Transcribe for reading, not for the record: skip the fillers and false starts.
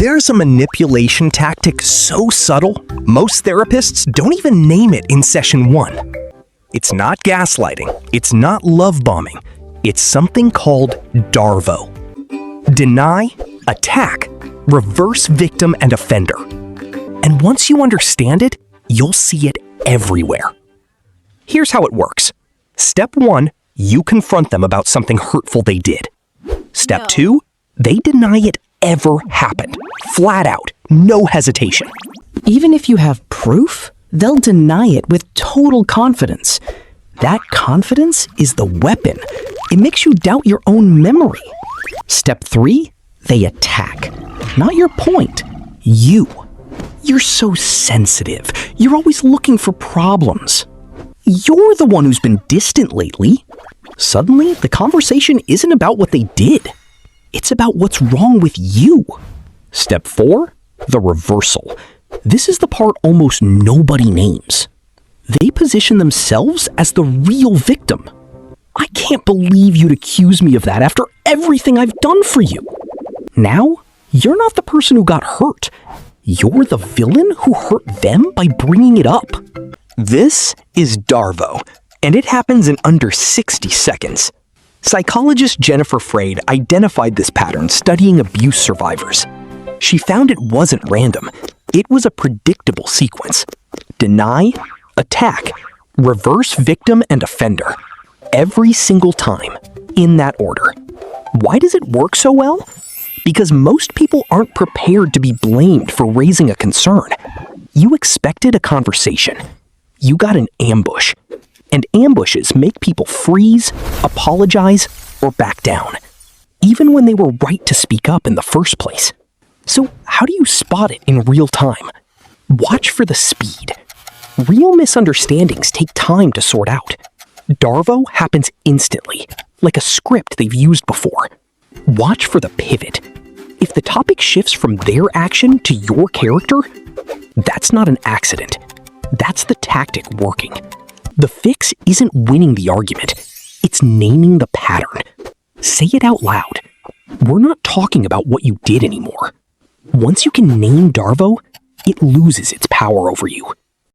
There's a manipulation tactic so subtle, most therapists don't even name it in session 1. It's not gaslighting, it's not love bombing, it's something called DARVO. Deny, attack, reverse victim and offender. And once you understand it, you'll see it everywhere. Here's how it works. Step 1, you confront them about something hurtful they did. Step 2, they deny it ever happened. Flat out, no hesitation. Even if you have proof, they'll deny it with total confidence. That confidence is the weapon. It makes you doubt your own memory. Step 3, they attack. Not your point, you. You're so sensitive. You're always looking for problems. You're the one who's been distant lately. Suddenly, the conversation isn't about what they did. It's about what's wrong with you. Step 4, the reversal. This is the part almost nobody names. They position themselves as the real victim. I can't believe you'd accuse me of that after everything I've done for you. Now, you're not the person who got hurt. You're the villain who hurt them by bringing it up. This is DARVO, and it happens in under 60 seconds. Psychologist Jennifer Freyd identified this pattern studying abuse survivors. She found it wasn't random. It was a predictable sequence. Deny, attack, reverse victim and offender. Every single time, in that order. Why does it work so well? Because most people aren't prepared to be blamed for raising a concern. You expected a conversation. You got an ambush. And ambushes make people freeze, apologize, or back down, even when they were right to speak up in the first place. So how do you spot it in real time? Watch for the speed. Real misunderstandings take time to sort out. DARVO happens instantly, like a script they've used before. Watch for the pivot. If the topic shifts from their action to your character, that's not an accident. That's the tactic working. The fix isn't winning the argument. It's naming the pattern. Say it out loud. We're not talking about what you did anymore. Once you can name DARVO, it loses its power over you.